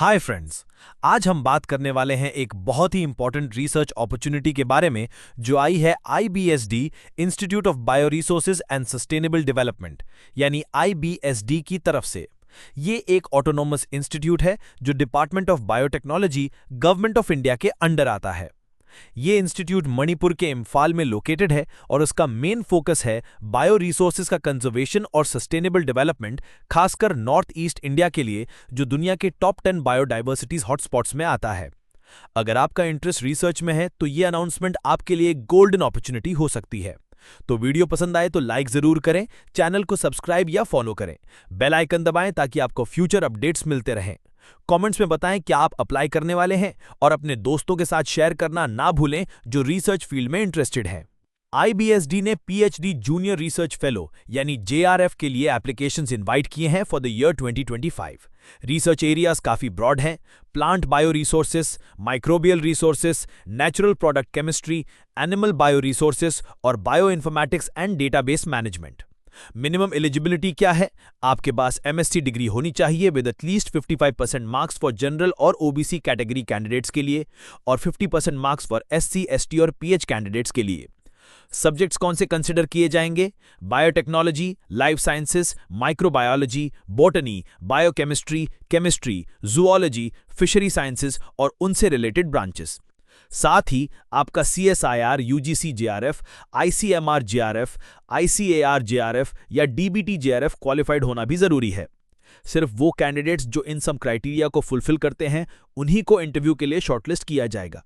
Hi friends. आज हम बात करने वाले हैं एक बहुत ही इंपॉर्टेंट रिसर्च अपॉर्चुनिटी के बारे में जो आई है IBSD institute of bio resources and sustainable development यानी IBSD की तरफ से। ये एक ऑटोनोमस इंस्टीट्यूट है जो department of biotechnology government of India के अंडर आता है। ये इंस्टीट्यूट मणिपुर के इम्फाल में लोकेटेड है और उसका मेन फोकस है बायो रिसोर्सेज का कंजर्वेशन और सस्टेनेबल डेवलपमेंट, खासकर नॉर्थ ईस्ट इंडिया के लिए जो दुनिया के टॉप 10 बायोडाइवर्सिटीज हॉटस्पॉट्स में आता है। अगर आपका इंटरेस्ट रिसर्च में है तो ये अनाउंसमेंट आपके लिए एक गोल्डन अपॉर्चुनिटी हो सकती है। तो वीडियो पसंद आए तो लाइक जरूर करें, चैनल को सब्सक्राइब या फॉलो करें, बेल आइकन दबाएं ताकि आपको फ्यूचर अपडेट्स मिलते रहें। कमेंट्स में बताएं क्या आप अप्लाई करने वाले हैं और अपने दोस्तों के साथ शेयर करना ना भूलें जो रिसर्च फील्ड में इंटरेस्टेड हैं। IBSD ने PhD जूनियर रिसर्च फेलो यानी JRF के लिए एप्लीकेशंस इनवाइट किए हैं for the year 2025। Research areas काफी ब्रॉड हैं: plant bio resources, microbial resources, natural product chemistry, animal bio resources और bio informatics and database management. Minimum eligibility क्या है? आपके पास MSc डिग्री होनी चाहिए with at least 55% marks for general और OBC कैटेगरी कैंडिडेट्स के लिए और 50% मार्क्स फॉर SC, ST और PH कैंडिडेट्स के लिए। सब्जेक्ट्स कौन से कंसिडर किए जाएंगे? Biotechnology, life sciences, microbiology, botany, biochemistry, chemistry, zoology, fishery sciences और उनसे रिलेटेड ब्रांचेस। साथ ही आपका CSIR, UGC JRF, ICMR JRF, ICAR JRF या DBT JRF क्वालिफाइड होना भी जरूरी है। सिर्फ वो कैंडिडेट्स जो इन सब क्राइटेरिया को फुलफिल करते हैं उन्हीं को इंटरव्यू के लिए शॉर्टलिस्ट किया जाएगा।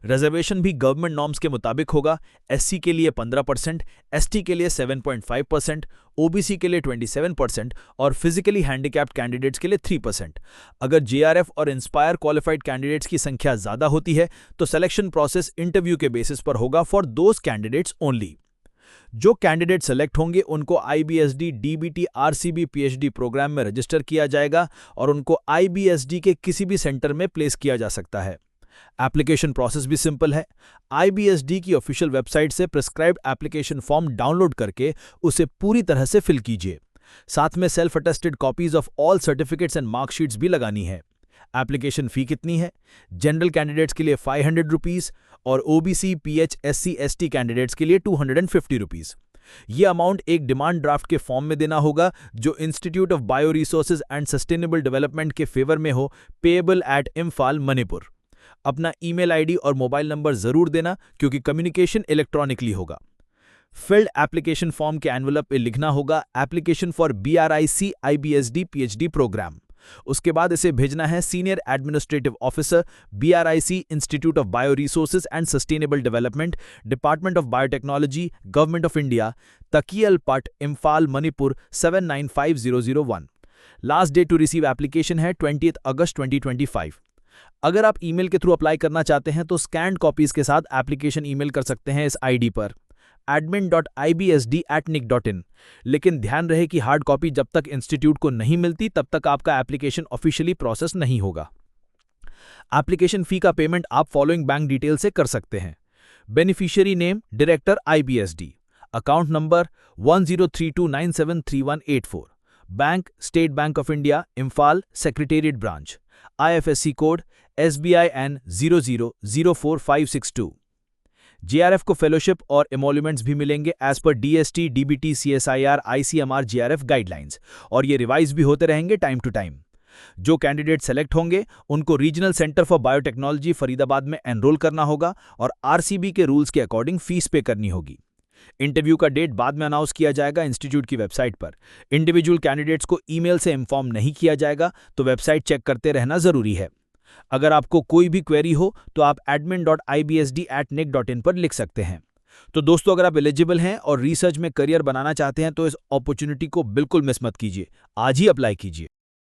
रिजर्वेशन भी गवर्नमेंट नॉर्म्स के मुताबिक होगा। SC के लिए 15%, ST के लिए 7.5%, OBC के लिए 27% और फिजिकली हैंडिकैप्ड कैंडिडेट्स के लिए 3%। अगर JRF और इंस्पायर क्वालिफाइड कैंडिडेट्स की संख्या ज्यादा होती है तो सिलेक्शन प्रोसेस इंटरव्यू के बेसिस पर होगा फॉर दोज कैंडिडेट्स ओनली। जो कैंडिडेट सेलेक्ट होंगे उनको IBSD DBT RCB PhD program में रजिस्टर किया जाएगा और उनको IBSD के किसी भी सेंटर में प्लेस किया जा सकता है। एप्लीकेशन प्रोसेस भी सिंपल है। IBSD की ऑफिशियल वेबसाइट से प्रिस्क्राइब्ड एप्लीकेशन फॉर्म डाउनलोड करके उसे पूरी तरह से फिल कीजिए। साथ में self attested copies of all certificates and marksheets भी लगानी है। एप्लीकेशन फी कितनी है? जनरल कैंडिडेट्स के लिए 500 रुपीज और OBC, PH, SC, ST candidates के लिए 250 रुपीज। ये अमाउंट एक डिमांड ड्राफ्ट के फॉर्म में देना होगा जो institute of bio resources and sustainable development के फेवर में हो, पेएबल एट इम्फाल मणिपुर। अपना ईमेल ID और मोबाइल नंबर जरूर देना क्योंकि कम्युनिकेशन इलेक्ट्रॉनिकली होगा। फिल्ड एप्लीकेशन फॉर्म के एनवलप पे लिखना होगा application for BRIC IBSD PhD programme. उसके बाद इसे भेजना है senior administrative officer, BRIC institute of bio resources and sustainable development, department of biotechnology, government of India, Takyel Pat, Imphal, Manipur 795001। Last date to receive application है 20 अगस्त 2025। अगर आप ईमेल के थ्रू अप्लाई करना चाहते हैं तो स्कैन्ड कॉपीज के साथ एप्लीकेशन ईमेल कर सकते हैं इस ID पर admin.ibsd@nic.in। लेकिन ध्यान रहे कि हार्ड कॉपी जब तक इंस्टीट्यूट को नहीं मिलती तब तक आपका एप्लीकेशन ऑफिशियली प्रोसेस नहीं होगा। एप्लीकेशन फी का पेमेंट आप फॉलोइंग बैंक डिटेल से कर सकते हैं: beneficiary name director IBSD, account number 1032973184, bank state bank of India Imphal secretariat branch, IFSC code SBIN 0004562। JRF को फेलोशिप और एमोल्यूमेंट्स भी मिलेंगे as per DST, DBT, CSIR, ICMR, JRF guidelines और ये रिवाइज भी होते रहेंगे टाइम टू टाइम। जो कैंडिडेट सेलेक्ट होंगे उनको regional centre for biotechnology Faridabad में एनरोल करना होगा और RCB के रूल्स के अकॉर्डिंग फीस पे करनी होगी। इंटरव्यू का डेट बाद में अनाउंस किया जाएगा इंस्टीट्यूट की वेबसाइट पर। इंडिविजुअल कैंडिडेट्स को ईमेल से इन्फॉर्म नहीं किया जाएगा तो वेबसाइट चेक करते रहना जरूरी है। अगर आपको कोई भी क्वेरी हो तो आप admin.ibsd@nic.in पर लिख सकते हैं। तो दोस्तों, अगर आप एलिजिबल हैं और रिसर्च में करियर बनाना चाहते हैं तो इस अपॉर्चुनिटी को बिल्कुल मिस मत कीजिए। आज ही अप्लाई कीजिए।